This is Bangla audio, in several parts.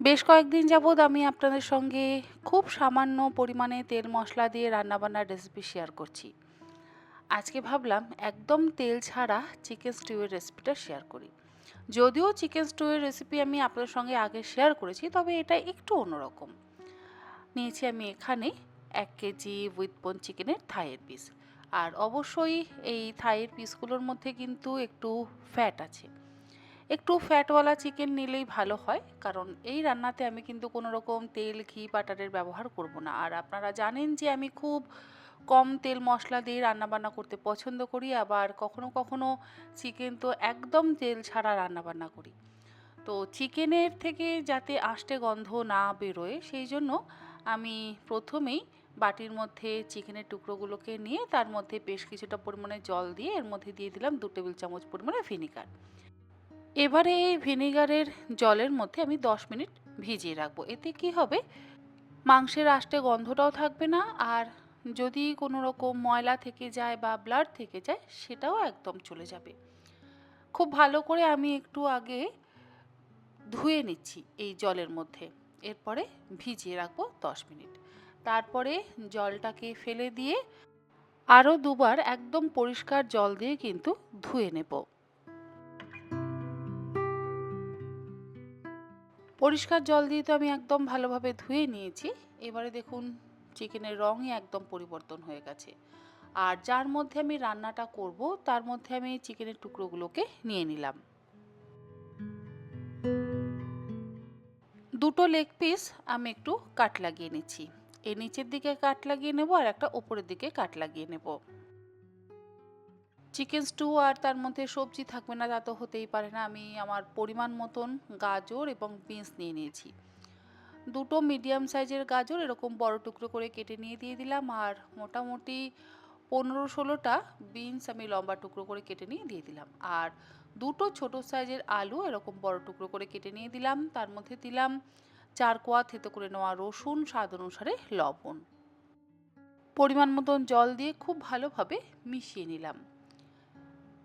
বেশ কয়েকদিন যাবৎ আমি আপনাদের সঙ্গে খুব সামান্য পরিমাণে তেল মশলা দিয়ে রান্নাবান্নার রেসিপি শেয়ার করছি। আজকে ভাবলাম একদম তেল ছাড়া চিকেন স্টিউয়ের রেসিপিটা শেয়ার করি। যদিও চিকেন স্টিউয়ের রেসিপি আমি আপনাদের সঙ্গে আগে শেয়ার করেছি, তবে এটা একটু অন্যরকম। নিয়েছি আমি এখানে 1 কেজি উইথ বোন চিকেনের থাইয়ের পিস। আর অবশ্যই এই থাইয়ের পিসগুলোর মধ্যে কিন্তু একটু ফ্যাট আছে। একটু ফ্যাটওয়ালা চিকেন নিলেই ভালো হয়, কারণ এই রান্নাতে আমি কিন্তু কোনো রকম তেল, ঘি, বাটারের ব্যবহার করব না। আর আপনারা জানেন যে আমি খুব কম তেল মশলা দিয়ে রান্নাবান্না করতে পছন্দ করি, আবার কখনো কখনো চিকেন তো একদম তেল ছাড়া রান্নাবান্না করি। তো চিকেনের থেকে যাতে আষ্টে গন্ধ না বেরোয়, সেই জন্য আমি প্রথমেই বাটির মধ্যে চিকেনের টুকরোগুলোকে নিয়ে তার মধ্যে বেশ কিছুটা পরিমাণে জল দিয়ে এর মধ্যে দিয়ে দিলাম 2 টেবিল চামচ পরিমাণে ভিনিগার। এবারে এই ভিনেগারের জলের মধ্যে আমি 10 মিনিট ভিজিয়ে রাখবো। এতে কি হবে, মাংসের আষ্টে গন্ধটাও থাকবে না, আর যদি কোনো রকম ময়লা থেকে যায় বা ব্লাড থেকে যায় সেটাও একদম চলে যাবে। খুব ভালো করে আমি একটু আগে ধুয়ে নিচ্ছি এই জলের মধ্যে, এরপরে ভিজিয়ে রাখবো 10 মিনিট। তারপরে জলটাকে ফেলে দিয়ে আরও দুবার একদম পরিষ্কার জল দিয়ে কিন্তু ধুয়ে নেব। পরিষ্কার জল দিয়ে তো আমি একদম ভালোভাবে ধুয়ে নিয়েছি। এবারে দেখুন চিকেনের রঙই একদম পরিবর্তন হয়ে গেছে। আর যার মধ্যে আমি রান্নাটা করব তার মধ্যে আমি চিকেনের টুকরোগুলোকে নিয়ে নিলাম। 2 লেগ পিস আমি একটু কাট লাগিয়ে নিচ্ছি। এই নিচের দিকে কাট লাগিয়ে নেব আর একটা ওপরের দিকে কাট লাগিয়ে নেব। চিকেন স্টু আর তার মধ্যে সবজি থাকবে না তা তো হতেই পারে না। আমি আমার পরিমাণ মতন গাজর এবং বিনস নিয়ে নিয়েছি। 2 মিডিয়াম সাইজের গাজর এরকম বড় টুকরো করে কেটে নিয়ে দিয়ে দিলাম, আর মোটামুটি 15-16টা বিনস আমি লম্বা টুকরো করে কেটে নিয়ে দিয়ে দিলাম, আর 2 ছোট সাইজের আলু এরকম বড় টুকরো করে কেটে নিয়ে দিলাম। তার মধ্যে দিলাম 4 কোয়া থেতো করে নেওয়া রসুন, স্বাদ অনুসারে লবণ, পরিমাণ মতন জল দিয়ে খুব ভালোভাবে মিশিয়ে নিলাম।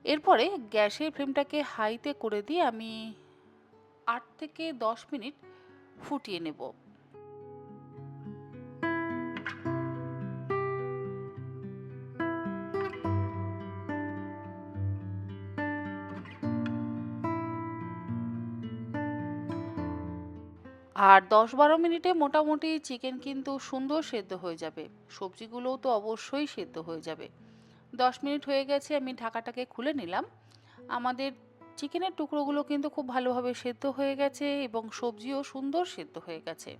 এরপরে গ্যাসের ফ্লেমটাকে হাইতে করে দিয়ে আমি 8 থেকে 10 মিনিট ফুটিয়ে নেব। আর 10-12 মিনিটে মোটামুটি চিকেন কিন্তু সুন্দর সেদ্ধ হয়ে যাবে। সবজিগুলোও তো অবশ্যই সেদ্ধ হয়ে যাবে। 10 মিনিট হয়ে গেছে, আমি ঢাকাটাকে খুলে নিলাম। আমাদের চিকেনের টুকরোগুলো কিন্তু খুব ভালোভাবে সেদ্ধ হয়ে গেছে এবং সবজিও সুন্দর সেদ্ধ হয়ে গেছে।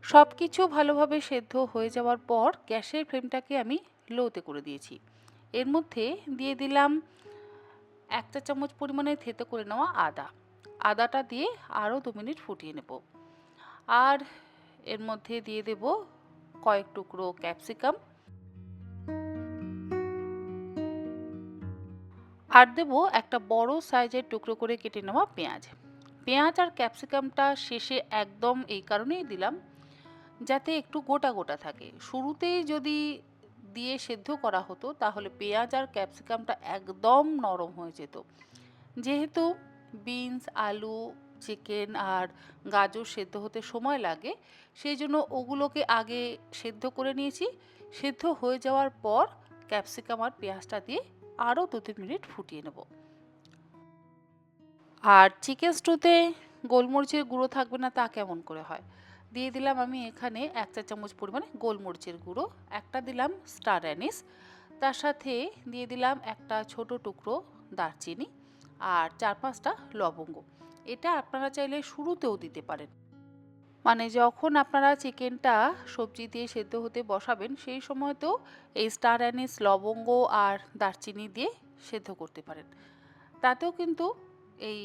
সব কিছু ভালোভাবে সেদ্ধ হয়ে যাওয়ার পর গ্যাসের ফ্লেমটাকে আমি লোতে করে দিয়েছি। এর মধ্যে দিয়ে দিলাম 1 চা চামচ পরিমাণে থেতো করে নেওয়া আদা। আদাটা দিয়ে আরও 2 মিনিট ফুটিয়ে নেব। আর এর মধ্যে দিয়ে দেব কয়েক টুকরো ক্যাপসিকাম, আর দেব একটা বড় সাইজের টুকরো করে কেটে নেওয়া পেঁয়াজ। পেঁয়াজ আর ক্যাপসিকামটা শেষে একদম এই কারণেই দিলাম যাতে একটু গোটা গোটা থাকে। শুরুতেই যদি দিয়ে সেদ্ধ করা হতো তাহলে পেঁয়াজ আর ক্যাপসিকামটা একদম নরম হয়ে যেত। যেহেতু বিনস, আলু, চিকেন আর গাজর সেদ্ধ হতে সময় লাগে, সেই জন্য ওগুলোকে আগে সেদ্ধ করে নিয়েছি। সেদ্ধ হয়ে যাওয়ার পর ক্যাপসিকাম আর পেঁয়াজটা দিয়ে আরও 2-3 মিনিট ফুটিয়ে নেব। আর চিকেন স্টুতে গোলমরিচের গুঁড়ো থাকবে না তা কেমন করে হয়? দিয়ে দিলাম আমি এখানে 1 চা চামচ পরিমাণে গোলমরিচের গুঁড়ো, একটা দিলাম স্টার অ্যানিস, তার সাথে দিয়ে দিলাম একটা ছোট টুকরো দারচিনি আর 4-5টা লবঙ্গ। এটা আপনারা চাইলে শুরুতেও দিতে পারেন, মানে যখন আপনারা চিকেনটা সবজি দিয়ে সেদ্ধ হতে বসাবেন সেই সময়তেও এই স্টার অ্যানিস, লবঙ্গ আর দারচিনি দিয়ে সেদ্ধ করতে পারেন। তাতেও কিন্তু এই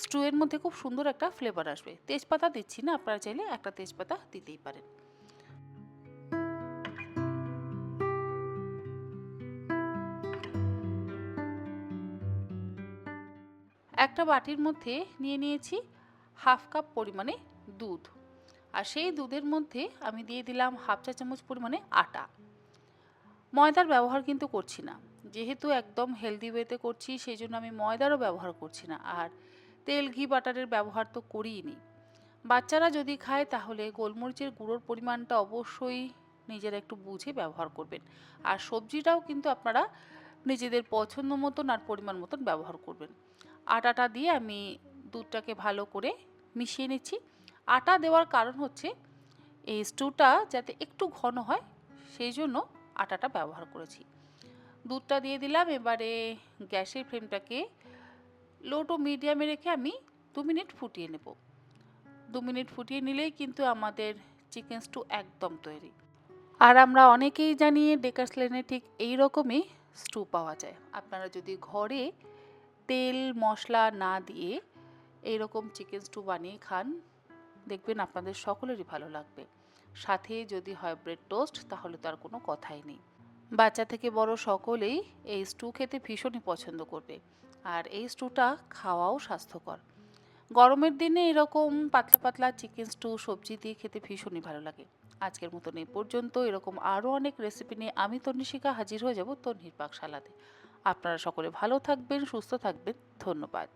স্টুয়ের মধ্যে খুব সুন্দর একটা ফ্লেভার আসবে। তেজপাতা দিচ্ছি না, আপনারা চাইলে একটা তেজপাতা দিতেই পারেন। একটা বাটির মধ্যে নিয়ে নিয়েছি 1/2 কাপ পরিমাণে দুধ, আর সেই দুধের মধ্যে আমি দিয়ে দিলাম 1/2 চা চামচ পরিমাণে আটা। ময়দার ব্যবহার কিন্তু করছি না। যেহেতু একদম হেলদি ওয়েতে করছি সেই জন্য আমি ময়দারও ব্যবহার করছি না, আর তেল ঘি বাটারের ব্যবহার তো করিই নি। বাচ্চারা যদি খায় তাহলে গোলমরিচের গুঁড়োর পরিমাণটা অবশ্যই নিজেরা একটু বুঝে ব্যবহার করবেন। আর সবজিটাও কিন্তু আপনারা নিজেদের পছন্দ মতন আর পরিমাণ মতন ব্যবহার করবেন। আটাটা দিয়ে আমি দুধটাকে ভালো করে মিশিয়ে নিচ্ছি। আটা দেওয়ার কারণ হচ্ছে এই স্টুটা যাতে একটু ঘন হয়, সেই জন্য আটাটা ব্যবহার করেছি। দুধটা দিয়ে দিলাম। এবারে গ্যাসের ফ্লেমটাকে লো টু মিডিয়ামে রেখে আমি 2 মিনিট ফুটিয়ে নেব। 2 মিনিট ফুটিয়ে নিলেই কিন্তু আমাদের চিকেন স্টু একদম তৈরি। আর আমরা অনেকেই জানি ডেকার্স লেনে ঠিক এই রকমই স্টু পাওয়া যায়। আপনারা যদি ঘরে তেল মশলা না দিয়ে এইরকম চিকেন স্টু বানিয়ে খান, দেখবেন আপনাদের সকলেরই ভালো লাগবে। সাথে যদি হয় ব্রেড টোস্ট, তাহলে তো আর কোনো কথাই নেই। বাচ্চা থেকে বড় সকলেই এই স্টু খেতে ভীষণই পছন্দ করবে। আর এই স্টুটা খাওয়াও স্বাস্থ্যকর। গরমের দিনে এরকম পাতলা পাতলা চিকেন স্টু সবজি দিয়ে খেতে ভীষণই ভালো লাগে। আজকের মতন এই পর্যন্ত। এরকম আরও অনেক রেসিপি নিয়ে আমি তন্নিশিকা হাজির হয়ে যাব তন্নির পাকশালাতে। আপনারা সকলে ভালো থাকবেন, সুস্থ থাকবেন। ধন্যবাদ।